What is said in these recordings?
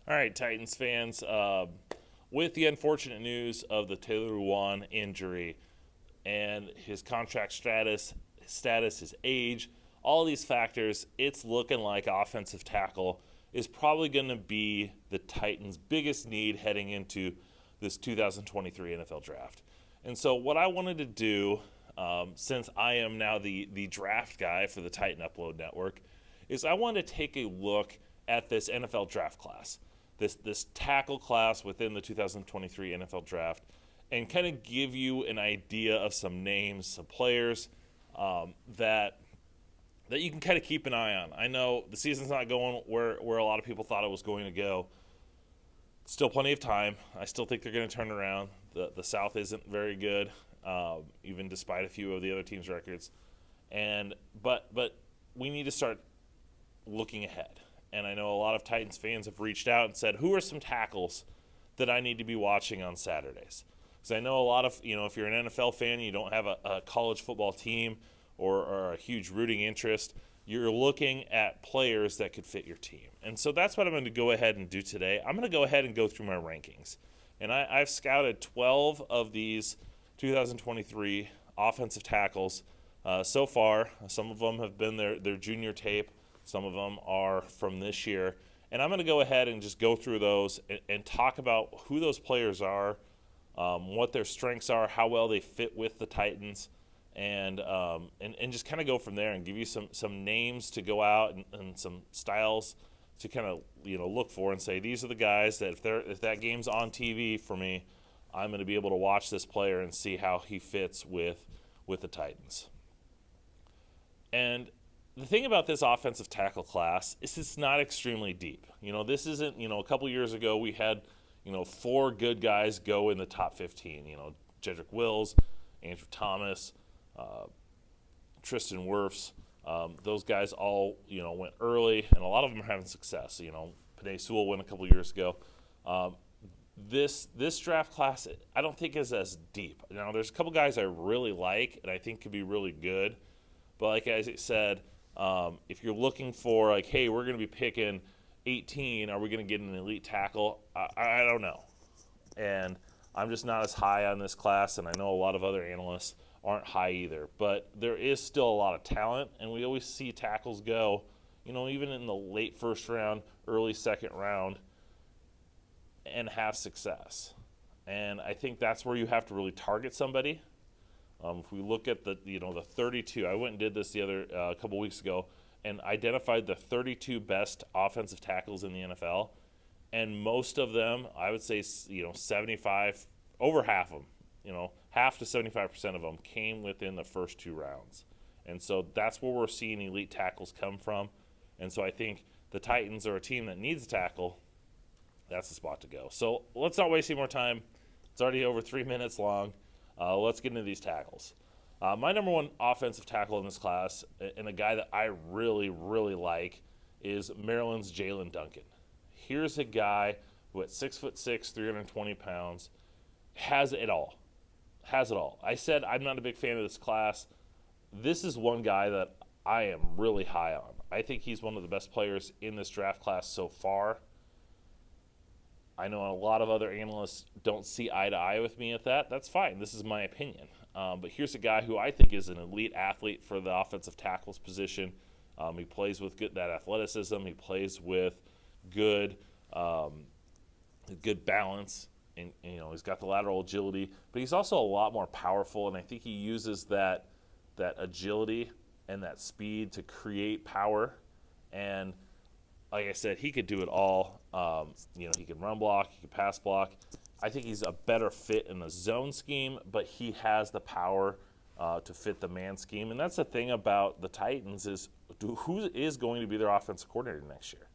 All right, Titans fans, with the unfortunate news of the Taylor Lewan injury and his contract status, his age, all these factors, it's looking like offensive tackle is probably going to be the Titans' biggest need heading into this 2023 NFL draft. And so, what I wanted to do, since I am now the draft guy for the Titan Upload Network, is I wanted to take a look at this NFL draft class, this tackle class within the 2023 NFL draft, and kind of give you an idea of some names, some players that you can kind of keep an eye on. I know the season's not going where a lot of people thought it was going to go. Still plenty of time. I still think they're going to turn around. The South isn't very good, even despite a few of the other teams' records. But we need to start looking ahead. And I know a lot of Titans fans have reached out and said, who are some tackles that I need to be watching on Saturdays? Because I know a lot of, if you're an NFL fan and you don't have a college football team or a huge rooting interest, you're looking at players that could fit your team. And so that's what I'm going to go ahead and do today. I'm going to go ahead and go through my rankings. And I've scouted 12 of these 2023 offensive tackles so far. Some of them have been their junior tape. Some of them are from this year. And I'm going to go ahead and just go through those and talk about who those players are, what their strengths are, how well they fit with the Titans, and just kind of go from there and give you some names to go out and some styles to kind of look for and say, these are the guys that if that game's on TV for me, I'm going to be able to watch this player and see how he fits with the Titans. And the thing about this offensive tackle class is it's not extremely deep. This isn't, a couple years ago we had, 4 good guys go in the top 15. Jedrick Wills, Andrew Thomas, Tristan Wirfs. Those guys all, went early, and a lot of them are having success. Panay Sewell went a couple years ago. This draft class, I don't think is as deep. Now, there's a couple guys I really like and I think could be really good. But like I said, if you're looking for hey, we're going to be picking 18, are we going to get an elite tackle? I don't know. And I'm just not as high on this class, and I know a lot of other analysts aren't high either. But there is still a lot of talent, and we always see tackles go, even in the late first round, early second round, and have success. And I think that's where you have to really target somebody. If we look at the 32, I went and did this the other couple weeks ago and identified the 32 best offensive tackles in the NFL, and most of them, I would say, 75, over half of them, half to 75% of them came within the first 2 rounds, and so that's where we're seeing elite tackles come from. And so I think the Titans are a team that needs a tackle. That's the spot to go. So let's not waste any more time. It's already over 3 minutes long. Let's get into these tackles. My number one offensive tackle in this class, and a guy that I really, really like, is Maryland's Jalen Duncan. Here's a guy who at 6'6", 320 pounds, has it all. I said I'm not a big fan of this class. This is one guy that I am really high on. I think he's one of the best players in this draft class so far. I know a lot of other analysts don't see eye to eye with me at that. That's fine. This is my opinion. But here's a guy who I think is an elite athlete for the offensive tackles position. He plays with that athleticism. He plays with good balance, and he's got the lateral agility. But he's also a lot more powerful, and I think he uses that agility and that speed to create power. And like I said, he could do it all. He can run block, he can pass block. I think he's a better fit in the zone scheme, but he has the power to fit the man scheme. And that's the thing about the Titans is who is going to be their offensive coordinator next year?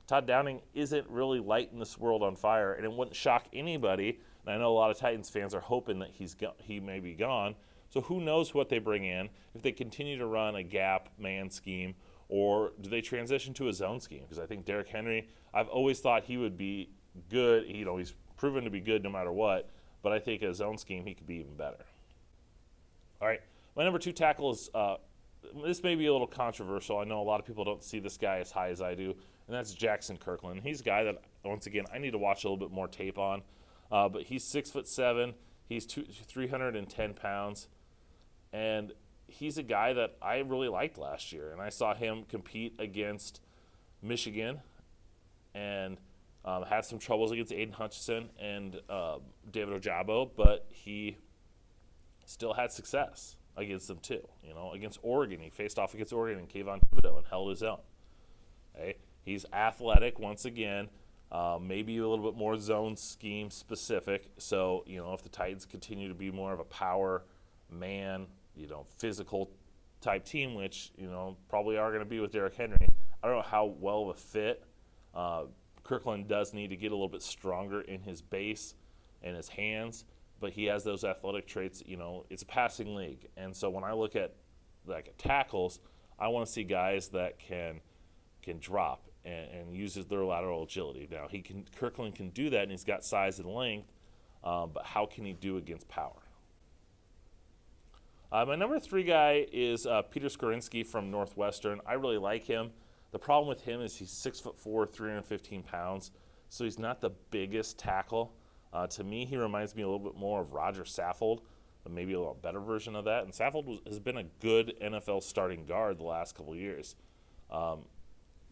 Todd Downing isn't really lighting this world on fire, and it wouldn't shock anybody. And I know a lot of Titans fans are hoping that he may be gone. So who knows what they bring in, if they continue to run a gap man scheme, or do they transition to a zone scheme? Because I think Derrick Henry, I've always thought he would be good. He's proven to be good no matter what, but I think a zone scheme he could be even better. All right, my number 2 tackle is, this may be a little controversial. I know a lot of people don't see this guy as high as I do, and that's Jackson Kirkland. He's a guy that, once again, I need to watch a little bit more tape on, but he's 6'7". He's 310 pounds, and he's a guy that I really liked last year, and I saw him compete against Michigan and had some troubles against Aiden Hutchinson and David Ojabo, but he still had success against them too. Against Oregon, he faced off against Oregon and Kayvon Thibodeau and held his own. Okay? He's athletic once again, maybe a little bit more zone scheme specific. So, if the Titans continue to be more of a power man, physical type team, which, probably are going to be with Derrick Henry, I don't know how well of a fit. Kirkland does need to get a little bit stronger in his base and his hands, but he has those athletic traits. It's a passing league. And so when I look at tackles, I want to see guys that can drop and uses their lateral agility. Now, Kirkland can do that, and he's got size and length, but how can he do against power? My number 3 guy is Peter Skovinsky from Northwestern. I really like him. The problem with him is he's 6'4", 315 pounds, so he's not the biggest tackle. To me, he reminds me a little bit more of Roger Saffold, but maybe a little better version of that. And Saffold has been a good NFL starting guard the last couple of years.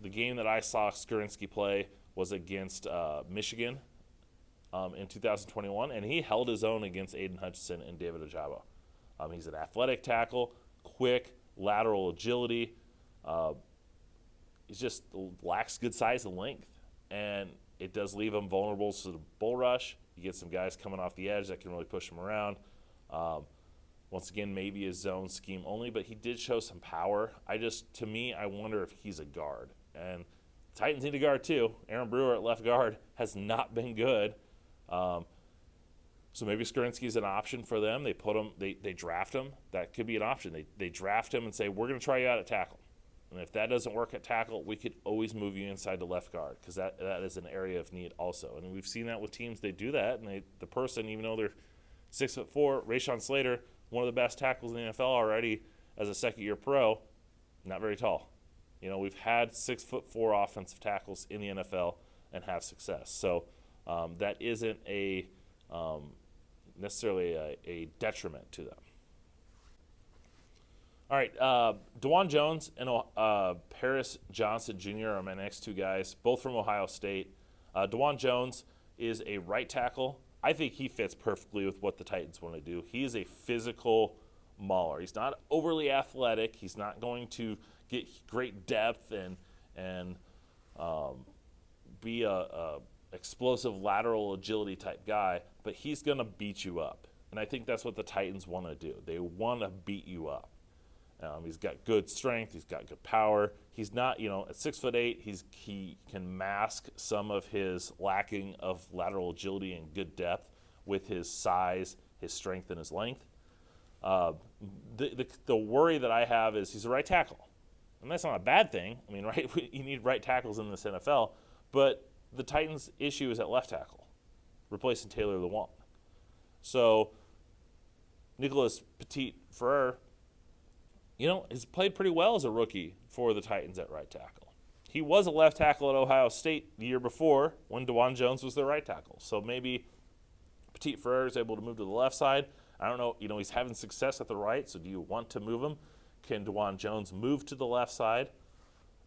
The game that I saw Skovinsky play was against Michigan in 2021, and he held his own against Aiden Hutchinson and David Ojabo. He's an athletic tackle, quick, lateral agility. He just lacks good size and length, and it does leave him vulnerable to the bull rush. You get some guys coming off the edge that can really push him around. Once again, maybe his zone scheme only, but he did show some power. To me, I wonder if he's a guard. And the Titans need a guard too. Aaron Brewer at left guard has not been good. So maybe Skovinsky's an option for them. They put him, they draft him. That could be an option. They draft him and say, we're going to try you out at tackle. And if that doesn't work at tackle, we could always move you inside to left guard, because that is an area of need also. And we've seen that with teams. They do that, and the person, even though they're 6'4", Rashawn Slater, one of the best tackles in the NFL already as a second-year pro, not very tall. We've had 6'4" offensive tackles in the NFL and have success. So that isn't necessarily a detriment to them. All right, DeJuan Jones and Paris Johnson Jr. are my next 2 guys, both from Ohio State. DeJuan Jones is a right tackle. I think he fits perfectly with what the Titans want to do. He is a physical mauler. He's not overly athletic. He's not going to get great depth and be a explosive lateral agility type guy, but he's going to beat you up. And I think that's what the Titans want to do. They want to beat you up. He's got good strength. He's got good power. He's not, at 6'8", he can mask some of his lacking of lateral agility and good depth with his size, his strength, and his length. The worry that I have is he's a right tackle, and that's not a bad thing. I mean, right? You need right tackles in this NFL, but the Titans' issue is at left tackle, replacing Taylor Lewan. So Nicholas Petit-Frere, has played pretty well as a rookie for the Titans at right tackle. He was a left tackle at Ohio State the year before when DeJuan Jones was their right tackle. So maybe Petit-Frere is able to move to the left side. I don't know. He's having success at the right, so do you want to move him? Can DeJuan Jones move to the left side?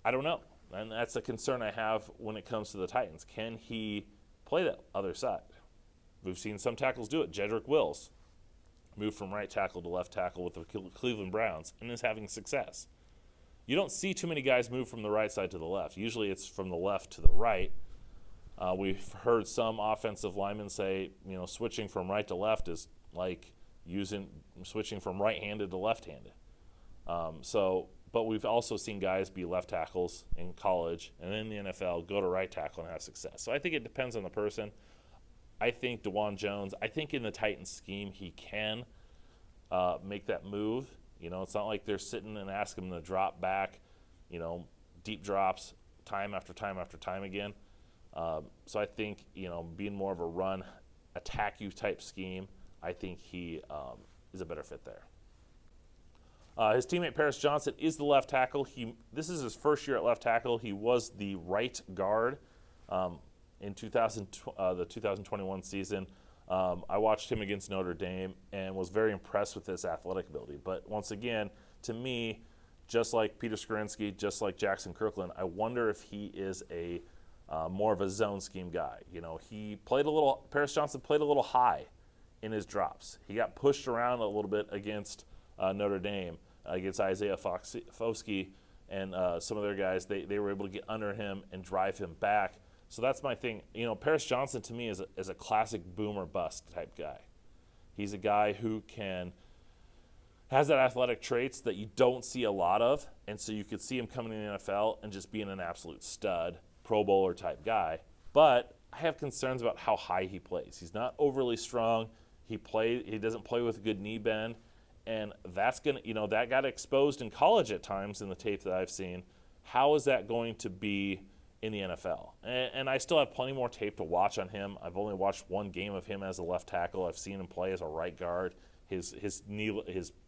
I don't know. And that's a concern I have when it comes to the Titans. Can he play that other side? We've seen some tackles do it. Jedrick Wills moved from right tackle to left tackle with the Cleveland Browns and is having success. You don't see too many guys move from the right side to the left. Usually it's from the left to the right. We've heard some offensive linemen say, switching from right to left is like switching from right-handed to left-handed. But we've also seen guys be left tackles in college and in the NFL go to right tackle and have success. So I think it depends on the person. I think DeJuan Jones, in the Titans scheme, he can make that move. It's not like they're sitting and asking him to drop back, deep drops time after time after time again. So I think, being more of a run, attack you type scheme, I think he is a better fit there. His teammate Paris Johnson is the left tackle. This is his first year at left tackle. He was the right guard in the 2021 season. I watched him against Notre Dame and was very impressed with his athletic ability. But once again, to me, just like Peter Skovinsky, just like Jackson Kirkland, I wonder if he is a more of a zone scheme guy. Paris Johnson played a little high in his drops. He got pushed around a little bit against Notre Dame, against Isaiah Foskey and some of their guys. They were able to get under him and drive him back. So that's my thing. Paris Johnson to me is a classic boom or bust type guy. He's a guy who has that athletic traits that you don't see a lot of, and so you could see him coming in the NFL and just being an absolute stud, Pro Bowler type guy. But I have concerns about how high he plays. He's not overly strong. He doesn't play with a good knee bend, and that's that got exposed in college at times in the tape that I've seen. How is that going to be in the NFL? And I still have plenty more tape to watch on him. I've only watched one game of him as a left tackle. I've seen him play as a right guard. His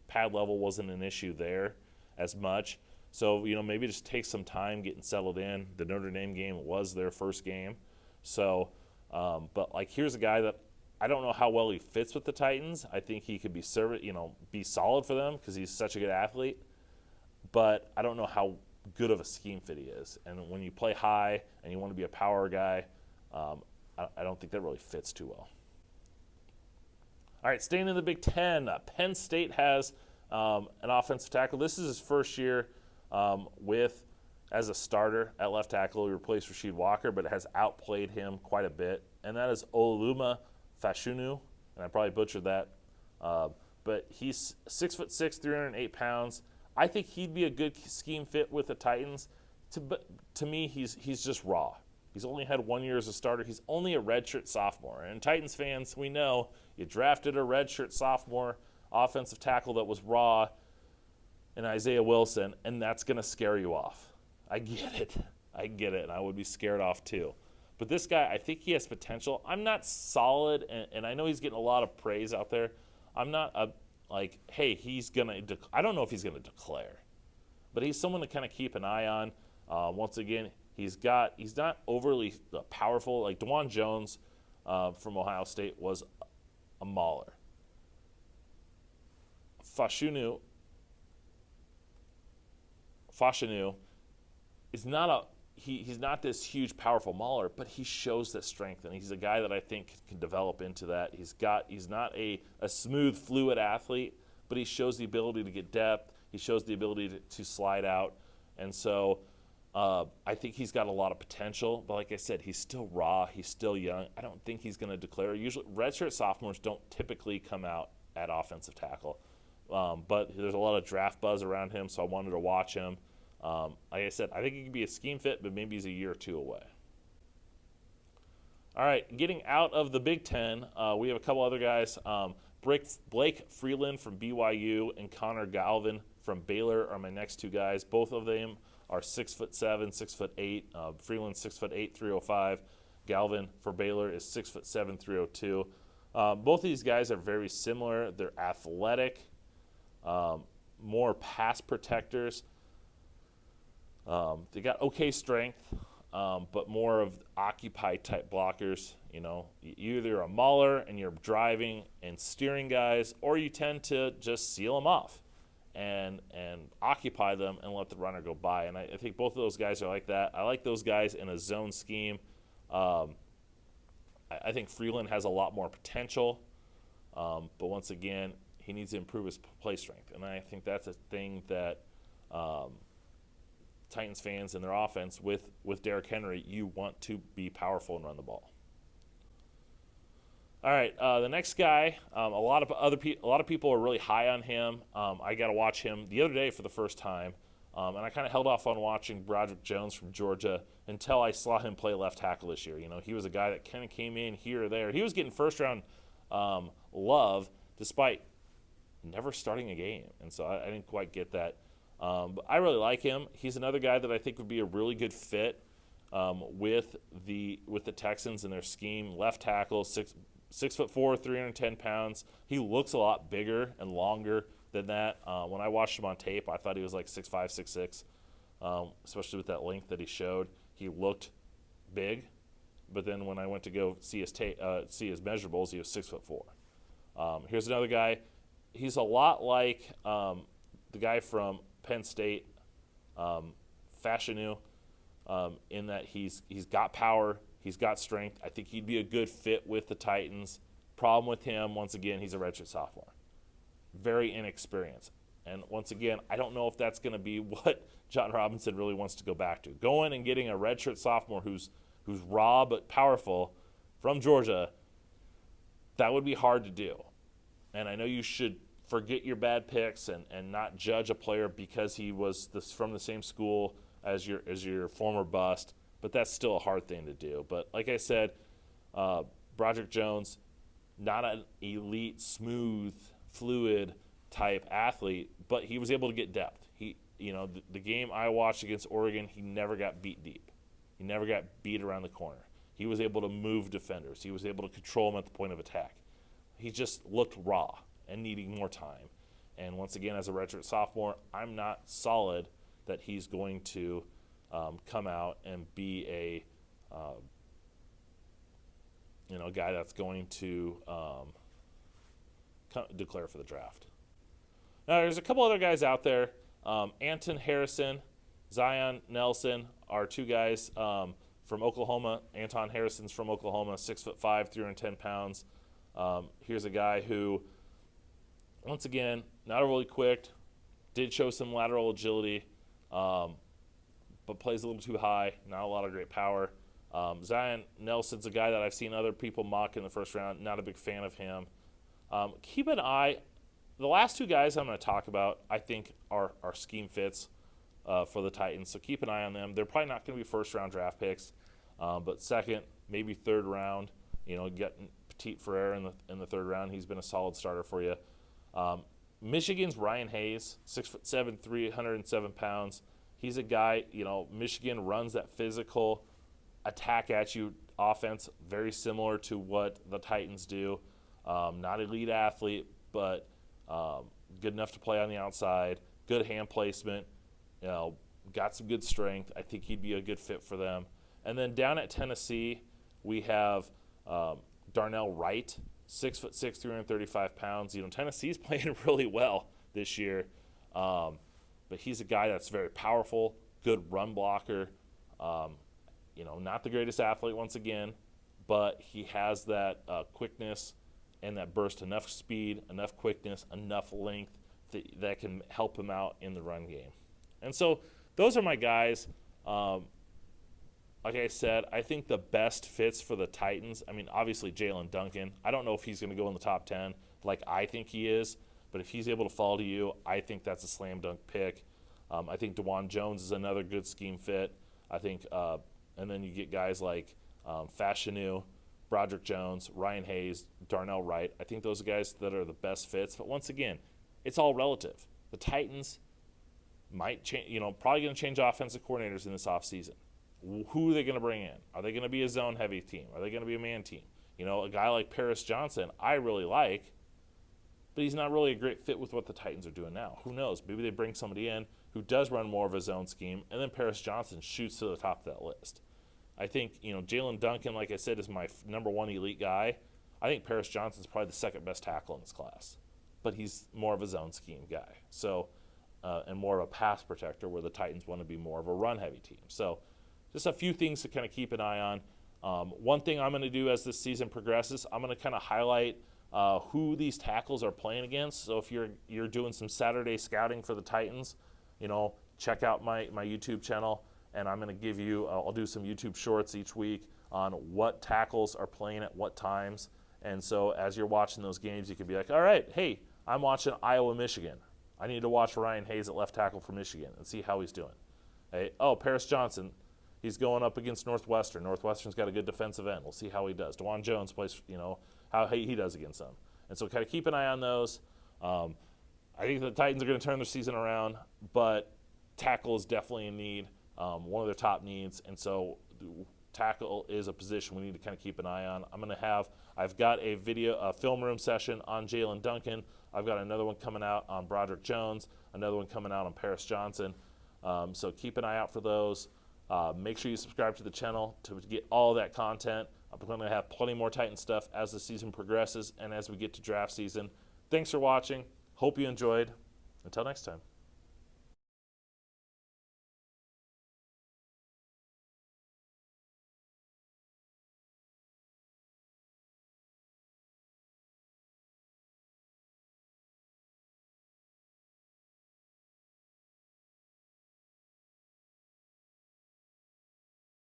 pad level wasn't an issue there as much. So, maybe just take some time getting settled in. The Notre Dame game was their first game. So, but here's a guy that I don't know how well he fits with the Titans. I think he could be solid for them because he's such a good athlete. But I don't know how good of a scheme fit he is. And when you play high and you want to be a power guy, I don't think that really fits too well. All right, staying in the Big Ten, Penn State has an offensive tackle. This is his first year as a starter at left tackle. He replaced Rasheed Walker, but has outplayed him quite a bit. And that is Olumide Fashionu, and I probably butchered that. But he's 6'6", 308 pounds. I think he'd be a good scheme fit with the Titans. To me, he's just raw. He's only had 1 year as a starter. He's only a redshirt sophomore. And Titans fans, we know you drafted a redshirt sophomore offensive tackle that was raw in Isaiah Wilson, and that's going to scare you off. I get it, and I would be scared off too. But this guy, I think he has potential. I'm not solid, and I know he's getting a lot of praise out there. I'm not he's going to I don't know if he's going to declare. But he's someone to kind of keep an eye on. Once again, he's not overly powerful. Like DeJuan Jones from Ohio State was a mauler. Fashionu is not he's not this huge powerful mauler, but he shows that strength, and he's a guy that I think can develop into that. He's not a smooth, fluid athlete, but he shows the ability to get depth. He shows the ability to slide out, and so I think he's got a lot of potential. But like I said, he's still raw. He's still young. I don't think he's going to declare. Usually, redshirt sophomores don't typically come out at offensive tackle. But there's a lot of draft buzz around him, so I wanted to watch him. Like I said, I think he could be a scheme fit, but maybe he's a year or two away. All right, getting out of the Big Ten, we have a couple other guys. Blake Freeland from BYU and Connor Galvin from Baylor are my next two guys. Both of them are 6'7", 6'8". Freeland 6'8", 305. Galvin for Baylor is 6'7", 302. Both of these guys are very similar. They're athletic, more pass protectors. They got okay strength, but more of occupy type blockers. You're either a mauler and you're driving and steering guys, or you tend to just seal them off and occupy them and let the runner go by. And I think both of those guys are like that. I like those guys in a zone scheme. I think Freeland has a lot more potential, but once again, he needs to improve his play strength. And I think that's a thing that Titans fans and their offense with Derrick Henry, you want to be powerful and run the ball. All right, the next guy, a lot of people are really high on him. I got to watch him the other day for the first time, and I kind of held off on watching Broderick Jones from Georgia until I saw him play left tackle this year. He was a guy that kind of came in here or there. He was getting first round love despite never starting a game, and so I didn't quite get that. But I really like him. He's another guy that I think would be a really good fit with the Texans and their scheme. Left tackle, 6'4", 310 pounds. He looks a lot bigger and longer than that. When I watched him on tape, I thought he was like 6'5", 6'6", especially with that length that he showed. He looked big, but then when I went to go see his measurables, he was 6'4". Here's another guy. He's a lot like the guy from Penn State, Fashionu, in that he's got power, he's got strength. I think he'd be a good fit with the Titans. Problem with him, once again, he's a redshirt sophomore. Very inexperienced. And once again, I don't know if that's going to be what John Robinson really wants to go back to. Going and getting a redshirt sophomore who's raw but powerful from Georgia, that would be hard to do. And I know you should forget your bad picks and not judge a player because he was from the same school as your former bust, but that's still a hard thing to do. But like I said, Broderick Jones, not an elite, smooth, fluid type athlete, but he was able to get depth. The game I watched against Oregon, he never got beat deep. He never got beat around the corner. He was able to move defenders. He was able to control them at the point of attack. He just looked raw and needing more time. And once again, as a redshirt sophomore, I'm not solid that he's going to come out and be a guy that's going to declare for the draft. Now, there's a couple other guys out there. Anton Harrison, Zion Nelson are two guys from Oklahoma. Anton Harrison's from Oklahoma, 6'5", 310 pounds. Here's a guy who, once again, not overly quick, did show some lateral agility, but plays a little too high, not a lot of great power. Zion Nelson's a guy that I've seen other people mock in the first round. Not a big fan of him. Keep an eye. The last two guys I'm going to talk about, I think, are scheme fits for the Titans, so keep an eye on them. They're probably not going to be first-round draft picks, but second, maybe third round. Getting Petit Ferrer in the third round. He's been a solid starter for you. Michigan's Ryan Hayes, 6'7", 307 pounds. He's a guy, Michigan runs that physical attack at you offense, very similar to what the Titans do. Not elite athlete, but good enough to play on the outside, good hand placement, got some good strength. I think he'd be a good fit for them. And then down at Tennessee, we have Darnell Wright, 6'6", 335 pounds. Tennessee's playing really well this year, but he's a guy that's very powerful, good run blocker. Not the greatest athlete once again, but he has that quickness and that burst, enough speed, enough quickness, enough length that can help him out in the run game. And so those are my guys. Like I said, I think the best fits for the Titans, obviously Jalen Duncan. I don't know if he's going to go in the top 10 like I think he is, but if he's able to fall to you, I think that's a slam dunk pick. I think DeJuan Jones is another good scheme fit. I think, and then you get guys like Fashionu, Broderick Jones, Ryan Hayes, Darnell Wright. I think those are guys that are the best fits. But once again, it's all relative. The Titans might change, probably going to change offensive coordinators in this offseason. Who are they going to bring in? Are they going to be a zone-heavy team? Are they going to be a man team? A guy like Paris Johnson, I really like, but he's not really a great fit with what the Titans are doing now. Who knows? Maybe they bring somebody in who does run more of a zone scheme, and then Paris Johnson shoots to the top of that list. I think, Jalen Duncan, like I said, is my number one elite guy. I think Paris Johnson's probably the second best tackle in this class, but he's more of a zone scheme guy. So, and more of a pass protector where the Titans want to be more of a run-heavy team. So, just a few things to kind of keep an eye on. One thing I'm going to do as this season progresses, I'm going to kind of highlight who these tackles are playing against. So if you're doing some Saturday scouting for the Titans, check out my YouTube channel, and I'm going to give you, I'll do some YouTube shorts each week on what tackles are playing at what times. And so as you're watching those games, you could be like, all right, hey, I'm watching Iowa, Michigan. I need to watch Ryan Hayes at left tackle for Michigan and see how he's doing. Hey, Paris Johnson, he's going up against Northwestern. Northwestern's got a good defensive end. We'll see how he does. DeJuan Jones plays, how he does against them. And so kind of keep an eye on those. I think the Titans are going to turn their season around, but tackle is definitely a need, one of their top needs. And so tackle is a position we need to kind of keep an eye on. I've got a film room session on Jalen Duncan. I've got another one coming out on Broderick Jones, another one coming out on Paris Johnson. So keep an eye out for those. Make sure you subscribe to the channel to get all of that content. I'm going to have plenty more Titan stuff as the season progresses and as we get to draft season. Thanks for watching. Hope you enjoyed. Until next time.